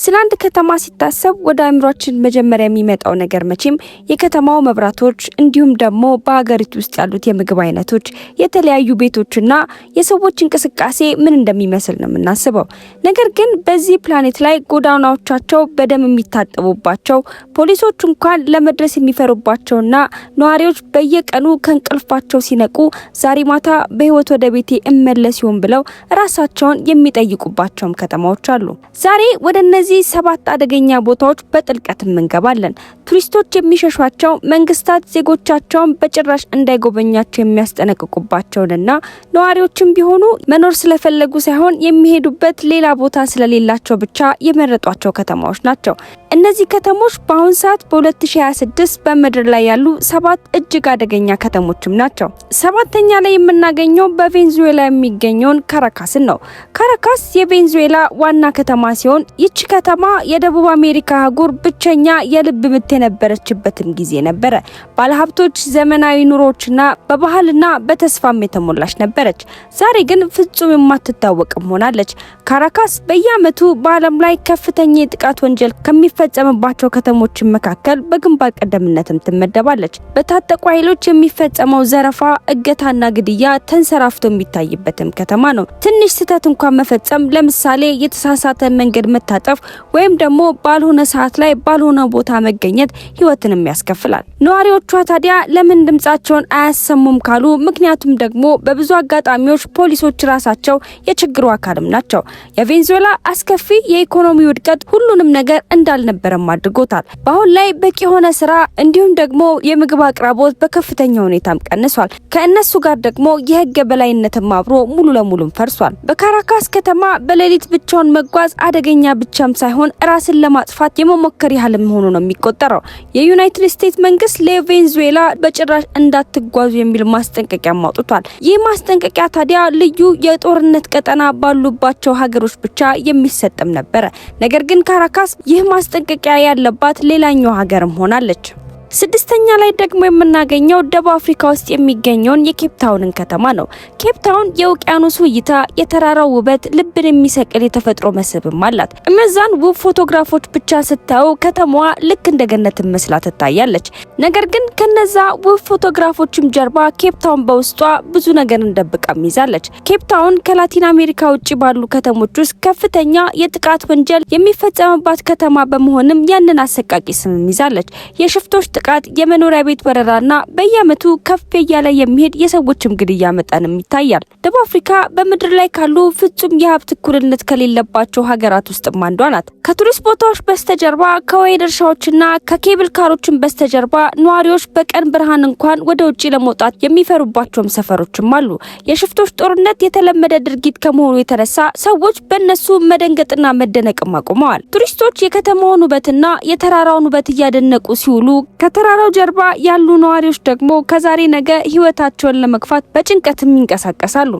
ስላንድ ከተማ ሲታሰብ ወደ አእምሮአችን መጀመሪያ የሚመጣው ነገር መቼም የከተማው መብራቶች እንዲሁም ደግሞ በአገሪቱ ውስጥ ያሉት የምግብ አይነቶች የተለያዩ ቤቶችና የሰዎች እንቅስቃሴ ምን እንደሚመስል ነው የምናስበው። ነገር ግን በዚህ ፕላኔት ላይ ጎዳናዎቻቸው በደም የሚታጠቡባቸው ፖሊሶች እንኳን ለመድረስ የሚፈሩባቸውና ነዋሪዎች በየቀኑ ከእንቅልፋቸው ሲነቁ ዛሬ ማታ በህይወት ወደ ቤቴ እመለስ ይሆን ብለው ራሳቸውን የሚጠይቁባቸውም ከተማዎች አሉ። ዛሬ ወደ እነዚህ 7 አደገኛ ቦታዎች በጥልቀት እንገባለን። ቱሪስቶች የሚሸሿቸው መንግስታት ዜጎቻቸውን በጭራሽ እንዳይጎበኛቸው የሚያስጠነቅቁባቸውንና ነዋሪዎችም ቢሆኑ መኖር ስለፈለጉ ሳይሆን የሚሄዱበት ሌላ ቦታ ስለሌላቸው ብቻ የመረጧቸው ከተማዎች ናቸው። እነዚህ ከተሞች በአሁን ሰዓት በ2026 በምድር ላይ ያሉ 7 እጅግ አደገኛ ከተሞችም ናቸው። 7ኛ ላይ የምናገኘው በቬንዙዌላ የሚገኘውን ካራካስን ነው። ካራካስ የቬንዙዌላ ዋና ከተማ ሲሆን ይቺ ከተማ የደቡብ አሜሪካ አህጉር ብቸኛ የልብ ምት የነበረችበትም ጊዜ ነበረ። ባለሀብቶች፣ ዘመናዊ ኑሮችና በባህልና በተስፋም የተሞላች ነበረች። ዛሬ ግን ፍጹም የማትታወቅም ሆናለች። ካራካስ በየዓመቱ በዓለም ላይ ከፍተኛ የጥቃት ወንጀል ከሚፈጸምባቸው ከተሞች መካከል በግንባር ቀደምትነትም ትመደባለች። በታጠቁ ኃይሎች የሚፈጸመው ዘረፋ፣ እገታና ግድያ ተንሰራፍቶ የሚታይበትም ከተማ ነው። ትንሽ ስህተት እንኳን መፈጸም፣ ለምሳሌ የተሳሳተ መንገድ መታጠፍ ወይም ደግሞ ባልሆነ ሰዓት ላይ ባልሆነ ቦታ መገኘት ህይወትንም ያስከፍላል። ነዋሪዎቿ ታዲያ ለምን ድምጻቸውን አያሰሙም ካሉ ምክንያቱም ደግሞ በብዙ አጋጣሚዎች ፖሊሶች ራሳቸው የችግሩ አካልም ናቸው። የቬንዙዌላ አስከፊ የኢኮኖሚ ውድቀት ሁሉንም ነገር እንዳልነበረም አድርጎታል። በአሁን ላይ በቂ የሆነ ስራ እንዲሁም ደግሞ የምግብ አቅራቦት በከፍተኛ ሁኔታም ቀንሷል። ከእነሱ ጋር ደግሞ የህግ የበላይነትም አብሮ ሙሉ ለሙሉም ፈርሷል። በካራካስ ከተማ በሌሊት ብቻውን መጓዝ አደገኛ ብቻም ሳይሆን ራስን ለማጥፋት የመሞከር ያህል መሆኑ ነው የሚቆጠረው። የዩናይትድ ስቴትስ መንግስት ለቬንዙዌላ በጭራሽ እንዳትጓዙ የሚል ማስጠንቀቂያ አውጥቷል። ይህ ማስጠንቀቂያ ታዲያ ልዩ የጦርነት ቀጠና ባሉባቸው ሀገሮች ብቻ የሚሰጥም ነበረ። ነገር ግን ካራካስ ይህ ማስጠንቀቂያ ያለባት ሌላኛው ሀገርም ሆናለች። 6ኛ ላይ ደግሞ የምናገኘው ደቡብ አፍሪካ ውስጥ የሚገኘውን የኬፕ ታውንን ከተማ ነው። ኬፕ ታውን የውቅያኖሱ እይታ፣ የተራራው ውበት ልብን የሚሰቅል የተፈጥሮ መስህብም አላት። እነዛን ውብ ፎቶግራፎች ብቻ ስታዩ ከተማዋ ልክ እንደ ገነት መስላ ትታያለች። ነገር ግን ከነዛ ውብ ፎቶግራፎችም ጀርባ ኬፕ ታውን በውስጧ ብዙ ነገር እንደብቃም ይዛለች። ኬፕ ታውን ከላቲን አሜሪካ ውጪ ባሉ ከተሞች ውስጥ ከፍተኛ የጥቃት ወንጀል የሚፈጸምባት ከተማ በመሆንም ያንን አሰቃቂ ስም ይዛለች። የሽፍቶች ጥቃት፣ የመኖሪያ ቤት ወረራና በየዓመቱ ከፍ እያለ የሚሄድ የሰዎችም ግድያ መጠንም ይታያል። ደቡብ አፍሪካ በምድር ላይ ካሉ ፍጹም የሀብት እኩልነት ከሌለባቸው ሀገራት ውስጥም አንዷ ናት። ከቱሪስት ቦታዎች በስተጀርባ ከወይን እርሻዎችና ከኬብል ካሮችን በስተጀርባ ነዋሪዎች በቀን ብርሃን እንኳን ወደ ውጪ ለመውጣት የሚፈሩባቸውም ሰፈሮችም አሉ። የሽፍቶች ጦርነት የተለመደ ድርጊት ከመሆኑ የተነሳ ሰዎች በእነሱ መደንገጥና መደነቅም አቁመዋል። ቱሪስቶች የከተማውን ውበትና የተራራውን ውበት እያደነቁ ሲውሉ ከተራራው ጀርባ ያሉ ነዋሪዎች ደግሞ ከዛሬ ነገ ህይወታቸውን ለመግፋት በጭንቀትም ይንቀሳቀሳሉ።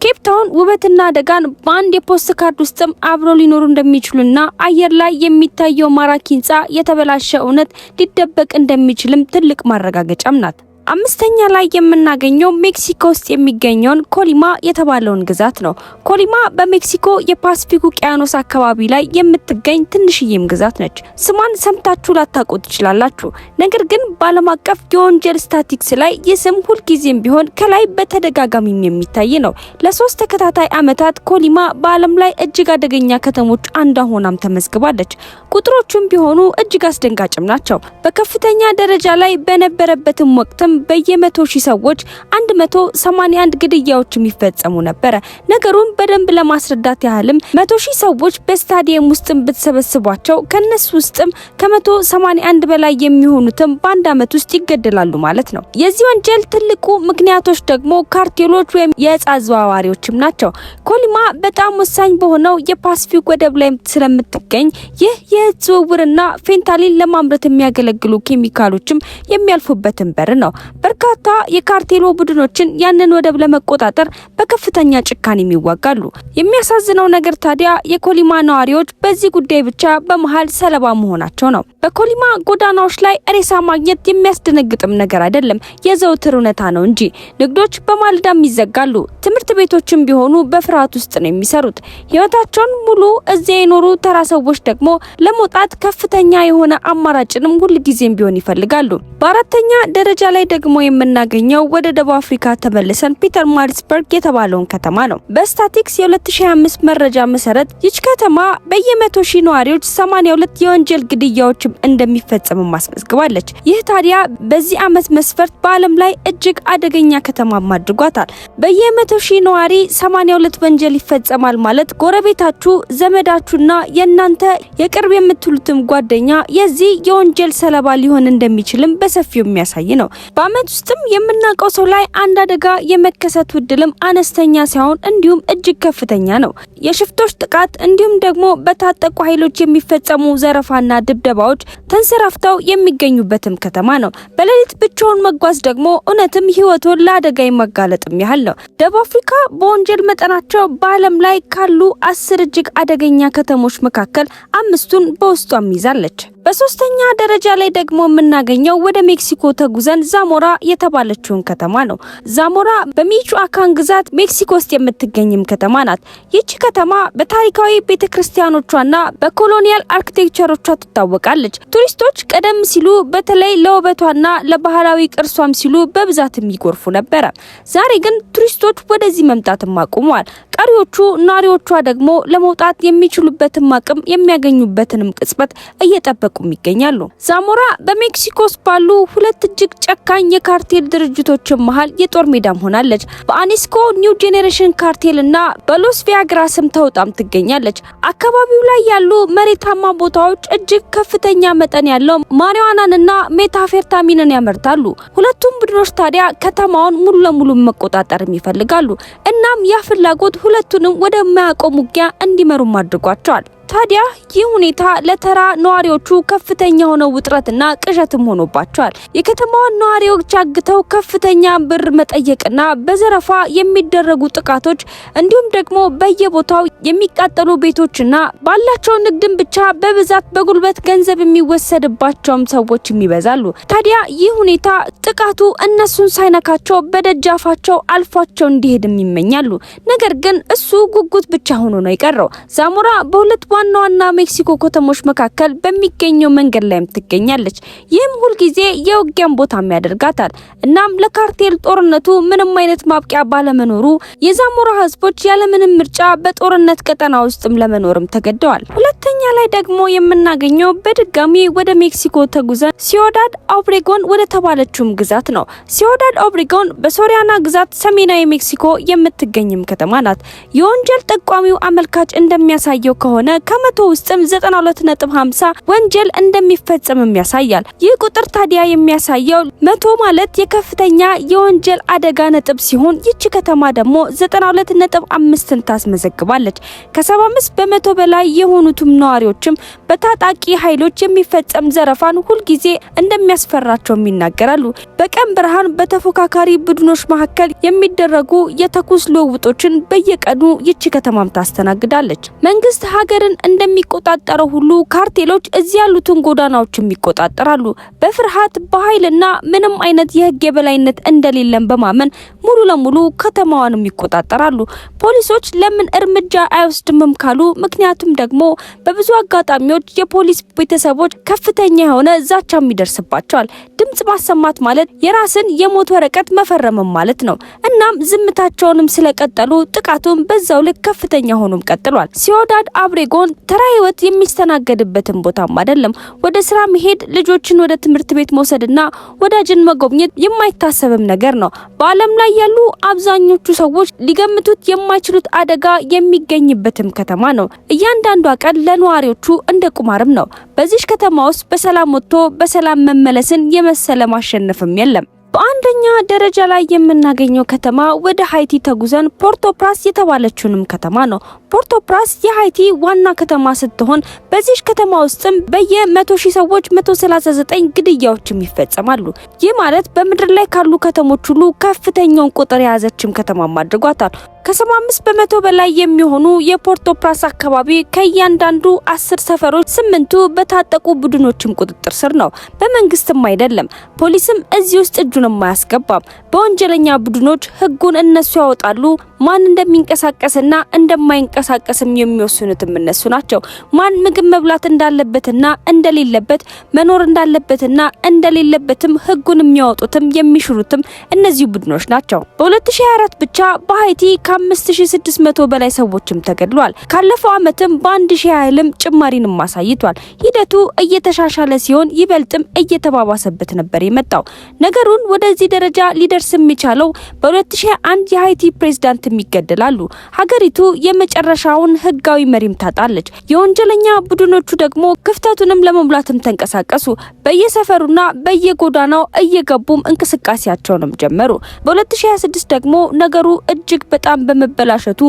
ኬፕ ታውን ውበትና አደጋን በአንድ የፖስት ካርድ ውስጥም አብረው ሊኖሩ እንደሚችሉና አየር ላይ የሚታየው ማራኪ ህንጻ የተበላሸ እውነት ሊደበቅ እንደሚችልም ትልቅ ማረጋገጫም ናት። 5ኛ ላይ የምናገኘው ሜክሲኮ ውስጥ የሚገኘውን ኮሊማ የተባለውን ግዛት ነው። ኮሊማ በሜክሲኮ የፓሲፊክ ውቅያኖስ አካባቢ ላይ የምትገኝ ትንሽዬም ግዛት ነች። ስሟን ሰምታችሁ ላታውቁ ትችላላችሁ። ነገር ግን በዓለም አቀፍ የወንጀል ስታቲክስ ላይ ይህ ስም ሁልጊዜም ቢሆን ከላይ በተደጋጋሚ የሚታይ ነው። ለ3 ተከታታይ ዓመታት ኮሊማ በዓለም ላይ እጅግ አደገኛ ከተሞች አንዷ ሆናም ተመዝግባለች። ቁጥሮቹም ቢሆኑ እጅግ አስደንጋጭም ናቸው። በከፍተኛ ደረጃ ላይ በነበረበትም ወቅትም በየ100 ሺህ ሰዎች 181 ግድያዎች የሚፈጸሙ ነበረ። ነገሩን በደንብ ለማስረዳት ያህልም 100 ሺህ ሰዎች በስታዲየም ውስጥም ብትሰበስቧቸው ከነሱ ውስጥም ከ181 በላይ የሚሆኑትም በአንድ ዓመት ውስጥ ይገደላሉ ማለት ነው። የዚህ ወንጀል ትልቁ ምክንያቶች ደግሞ ካርቴሎች ወይም የዕፅ አዘዋዋሪዎችም ናቸው። ኮሊማ በጣም ወሳኝ በሆነው የፓሲፊክ ወደብ ላይ ስለምትገኝ ይህ የዕፅ ዝውውርና ፌንታሊን ለማምረት የሚያገለግሉ ኬሚካሎችም የሚያልፉበትን በር ነው። በርካታ የካርቴሎ ቡድኖችን ያንን ወደብ ለመቆጣጠር በከፍተኛ ጭካኔ ይዋጋሉ። የሚያሳዝነው ነገር ታዲያ የኮሊማ ነዋሪዎች በዚህ ጉዳይ ብቻ በመሃል ሰለባ መሆናቸው ነው። በኮሊማ ጎዳናዎች ላይ ሬሳ ማግኘት የሚያስደነግጥም ነገር አይደለም፣ የዘውትር እውነታ ነው እንጂ። ንግዶች በማለዳም ይዘጋሉ። ትምህርት ቤቶችም ቢሆኑ በፍርሃት ውስጥ ነው የሚሰሩት። ህይወታቸውን ሙሉ እዚያ የኖሩ ተራ ሰዎች ደግሞ ለመውጣት ከፍተኛ የሆነ አማራጭንም ሁሉ ጊዜም ቢሆን ይፈልጋሉ። በአራተኛ ደረጃ ላይ ደግሞ የምናገኘው ወደ ደቡብ አፍሪካ ተመልሰን ፒተርማሪትስበርግ የተባለውን ከተማ ነው። በስታቲክስ የ2025 መረጃ መሰረት ይች ከተማ በየ100 ሺህ ነዋሪዎች 82 የወንጀል ግድያዎች እንደሚፈጸም ማስመዝግባለች። ይህ ታዲያ በዚህ አመት መስፈርት በዓለም ላይ እጅግ አደገኛ ከተማ አድርጓታል። በየ100 ሺህ ነዋሪ 82 ወንጀል ይፈጸማል ማለት ጎረቤታችሁ፣ ዘመዳችሁና የናንተ የቅርብ የምትሉትም ጓደኛ የዚህ የወንጀል ሰለባ ሊሆን እንደሚችልም በሰፊው የሚያሳይ ነው። በአመት ውስጥም የምናውቀው ሰው ላይ አንድ አደጋ የመከሰቱ እድልም አነስተኛ ሳይሆን እንዲሁም እጅግ ከፍተኛ ነው። የሽፍቶች ጥቃት እንዲሁም ደግሞ በታጠቁ ኃይሎች የሚፈጸሙ ዘረፋና ድብደባዎች ተንሰራፍተው የሚገኙበትም ከተማ ነው። በሌሊት ብቻውን መጓዝ ደግሞ እውነትም ህይወቱን ለአደጋ የማጋለጥም ያህል ነው። ደቡብ አፍሪካ በወንጀል መጠናቸው በዓለም ላይ ካሉ 10 እጅግ አደገኛ ከተሞች መካከል 5ቱን በውስጧም ይዛለች። በሶስተኛ ደረጃ ላይ ደግሞ የምናገኘው ወደ ሜክሲኮ ተጉዘን ዛሞራ የተባለችውን ከተማ ነው። ዛሞራ በሚቾአካን ግዛት ሜክሲኮ ውስጥ የምትገኝም ከተማ ናት። ይቺ ከተማ በታሪካዊ ቤተክርስቲያኖቿና በኮሎኒያል አርኪቴክቸሮቿ ትታወቃለች። ቱሪስቶች ቀደም ሲሉ በተለይ ለውበቷና ለባህላዊ ቅርሷም ሲሉ በብዛት የሚጎርፉ ነበረ። ዛሬ ግን ቱሪስቶች ወደዚህ መምጣትም አቁመዋል። ቀሪዎቹ ነዋሪዎቿ ደግሞ ለመውጣት የሚችሉበትን አቅም የሚያገኙበትንም ቅጽበት እየጠበቁም ይገኛሉ። ዛሞራ በሜክሲኮ ውስጥ ባሉ ሁለት እጅግ ጨካኝ የካርቴል ድርጅቶች መሃል የጦር ሜዳም ሆናለች። በአኒስኮ ኒው ጄኔሬሽን ካርቴል እና በሎስ ቪያግራ ስም ተውጣም ትገኛለች። አካባቢው ላይ ያሉ መሬታማ ቦታዎች እጅግ ከፍተኛ መጠን ያለው ማሪዋናንና ሜታፌርታሚንን ያመርታሉ። ሁለቱም ቡድኖች ታዲያ ከተማውን ሙሉ ለሙሉ መቆጣጠርም ይፈልጋሉ። እናም ያ ፍላጎት ሁለቱንም ወደ ማያቆም ውጊያ እንዲመሩ አድርጓቸዋል። ታዲያ ይህ ሁኔታ ለተራ ነዋሪዎቹ ከፍተኛ ሆነ ውጥረትና ቅዠትም ሆኖባቸዋል። የከተማውን ነዋሪዎች አግተው ከፍተኛ ብር መጠየቅና በዘረፋ የሚደረጉ ጥቃቶች እንዲሁም ደግሞ በየቦታው የሚቃጠሉ ቤቶችና ባላቸው ንግድም ብቻ በብዛት በጉልበት ገንዘብ የሚወሰድባቸውም ሰዎች ይበዛሉ። ታዲያ ይህ ሁኔታ ጥቃቱ እነሱን ሳይነካቸው በደጃፋቸው አልፏቸው እንዲሄድም ይመኛሉ። ነገር ግን እሱ ጉጉት ብቻ ሆኖ ነው የቀረው። ዛሞራ በሁለት ዋና ሜክሲኮ ከተሞች መካከል በሚገኘው መንገድ ላይም ትገኛለች። ይህም ሁሉ ጊዜ የውጊያን ቦታም ያደርጋታል። እናም ለካርቴል ጦርነቱ ምንም አይነት ማብቂያ ባለመኖሩ የዛሞራ ህዝቦች ያለምንም ምርጫ በጦርነት ቀጠና ውስጥም ለመኖርም ተገደዋል። ሁለተኛ ላይ ደግሞ የምናገኘው በድጋሚ ወደ ሜክሲኮ ተጉዘን ሲዮዳድ ኦብሬጎን ወደ ተባለችውም ግዛት ነው። ሲዮዳድ ኦብሬጎን በሶሪያና ግዛት ሰሜናዊ ሜክሲኮ የምትገኝም ከተማ ናት። የወንጀል ጠቋሚው አመልካች እንደሚያሳየው ከሆነ ከመቶ ውስጥም 92.50 ወንጀል እንደሚፈጸምም ያሳያል። ይህ ቁጥር ታዲያ የሚያሳየው 100 ማለት የከፍተኛ የወንጀል አደጋ ነጥብ ሲሆን ይቺ ከተማ ደግሞ 92.5ን ታስመዘግባለች። ከ75 በመቶ በላይ የሆኑትም ነዋሪዎችም በታጣቂ ኃይሎች የሚፈጸም ዘረፋን ሁልጊዜ እንደሚያስፈራቸውም ይናገራሉ። በቀን ብርሃን በተፎካካሪ ቡድኖች መካከል የሚደረጉ የተኩስ ልውውጦችን በየቀኑ ይቺ ከተማም ታስተናግዳለች። መንግስት ሀገርን እንደሚቆጣጠረው ሁሉ ካርቴሎች እዚህ ያሉትን ጎዳናዎችም ይቆጣጠራሉ። በፍርሃት በኃይልና ምንም አይነት የህግ የበላይነት እንደሌለም በማመን ሙሉ ለሙሉ ከተማዋንም ይቆጣጠራሉ። ፖሊሶች ለምን እርምጃ አይወስድምም ካሉ ምክንያቱም ደግሞ በብዙ አጋጣሚዎች የፖሊስ ቤተሰቦች ከፍተኛ የሆነ ዛቻም ይደርስባቸዋል። ድምጽ ማሰማት ማለት የራስን የሞት ወረቀት መፈረም ማለት ነው። እናም ዝምታቸውንም ስለቀጠሉ ጥቃቱም በዛው ልክ ከፍተኛ ሆኖም ቀጥሏል። ሲዮዳድ ኦብሬጎን ተራ ህይወት የሚስተናገድበትን ቦታም አይደለም። ወደ ስራ መሄድ፣ ልጆችን ወደ ትምህርት ቤት መውሰድና ወዳጅን መጎብኘት የማይታሰብም ነገር ነው። በዓለም ላይ ያሉ አብዛኞቹ ሰዎች ሊገምቱት የማይችሉት አደጋ የሚገኝበትም ከተማ ነው። እያንዳንዷ ቀን ለነዋሪዎቹ እንደ ቁማርም ነው። በዚህ ከተማ ውስጥ በሰላም ወጥቶ በሰላም መመለስን የመሰለ ማሸነፍም የለም። በአንደኛ ደረጃ ላይ የምናገኘው ከተማ ወደ ሃይቲ ተጉዘን ፖርቶፕራስ የተባለችውንም ከተማ ነው። ፖርቶፕራስ የሃይቲ ዋና ከተማ ስትሆን በዚህ ከተማ ውስጥም በየ100,000 ሰዎች 139 ግድያዎችም ይፈጸማሉ። ይህ ማለት በምድር ላይ ካሉ ከተሞች ሁሉ ከፍተኛውን ቁጥር የያዘችም ከተማ አድርጓታል። ከ75% በላይ የሚሆኑ የፖርቶፕራስ አካባቢ ከእያንዳንዱ 10 ሰፈሮች 8ቱ በታጠቁ ቡድኖችም ቁጥጥር ስር ነው። በመንግስትም አይደለም። ፖሊስም እዚህ ውስጥ እጁን የማያስገባም። በወንጀለኛ ቡድኖች ህጉን እነሱ ያወጣሉ። ማን እንደሚንቀሳቀስና እንደማይንቀሳቀስም የሚወስኑትም እነሱ ናቸው። ማን ምግብ መብላት እንዳለበትና እንደሌለበት፣ መኖር እንዳለበትና እንደሌለበትም ህጉን የሚያወጡትም የሚሽሩትም እነዚህ ቡድኖች ናቸው። በ2024 ብቻ በሃይቲ ከ5600 በላይ ሰዎችም ተገድሏል። ካለፈው አመትም በ1000 ያህልም ጭማሪንም አሳይቷል። ሂደቱ እየተሻሻለ ሲሆን ይበልጥም እየተባባሰበት ነበር የመጣው። ነገሩን ወደዚህ ደረጃ ሊደርስ የሚቻለው በ2021 የሃይቲ ፕሬዝዳንት ይገደላሉ። ሀገሪቱ የመጨረሻውን ህጋዊ መሪም ታጣለች። የወንጀለኛ ቡድኖቹ ደግሞ ክፍተቱንም ለመሙላትም ተንቀሳቀሱ። በየሰፈሩና በየጎዳናው እየገቡም እንቅስቃሴያቸውንም ጀመሩ። በ2026 ደግሞ ነገሩ እጅግ በጣም በመበላሸቱ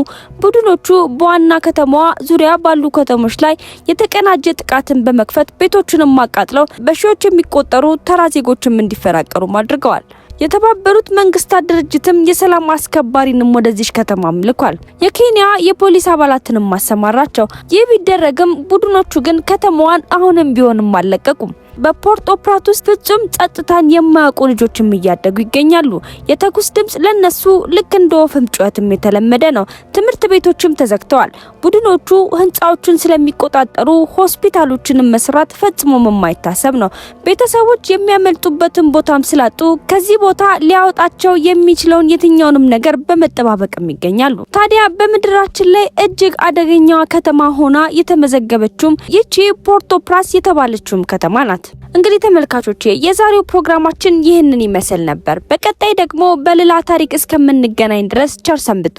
ቡድኖቹ በዋና ከተማዋ ዙሪያ ባሉ ከተሞች ላይ የተቀናጀ ጥቃትን በመክፈት ቤቶችንም አቃጥለው በሺዎች የሚቆጠሩ ተራ ዜጎችም እንዲፈናቀሉ አድርገዋል። የተባበሩት መንግስታት ድርጅትም የሰላም አስከባሪንም ወደዚህ ከተማ ልኳል። የኬንያ የፖሊስ አባላትንም ማሰማራቸው። ይህ ቢደረግም ቡድኖቹ ግን ከተማዋን አሁንም ቢሆንም አልለቀቁም። በፖርቶፕራስ ውስጥ ፍጹም ጸጥታን የማያውቁ ልጆችም እያደጉ ይገኛሉ። የተኩስ ድምጽ ለነሱ ልክ እንደ ወፍም ጩኸትም የተለመደ ነው። ትምህርት ቤቶችም ተዘግተዋል። ቡድኖቹ ህንጻዎችን ስለሚቆጣጠሩ ሆስፒታሎችንም መስራት ፈጽሞ የማይታሰብ ነው። ቤተሰቦች የሚያመልጡበትን ቦታም ስላጡ ከዚህ ቦታ ሊያወጣቸው የሚችለውን የትኛውንም ነገር በመጠባበቅም ይገኛሉ። ታዲያ በምድራችን ላይ እጅግ አደገኛዋ ከተማ ሆና የተመዘገበችውም ይቺ ፖርቶፕራስ የተባለችውም ከተማ ናት። እንግዲህ ተመልካቾቼ የዛሬው ፕሮግራማችን ይህንን ይመስል ነበር። በቀጣይ ደግሞ በሌላ ታሪክ እስከምንገናኝ ድረስ ቸር ሰንብቱ።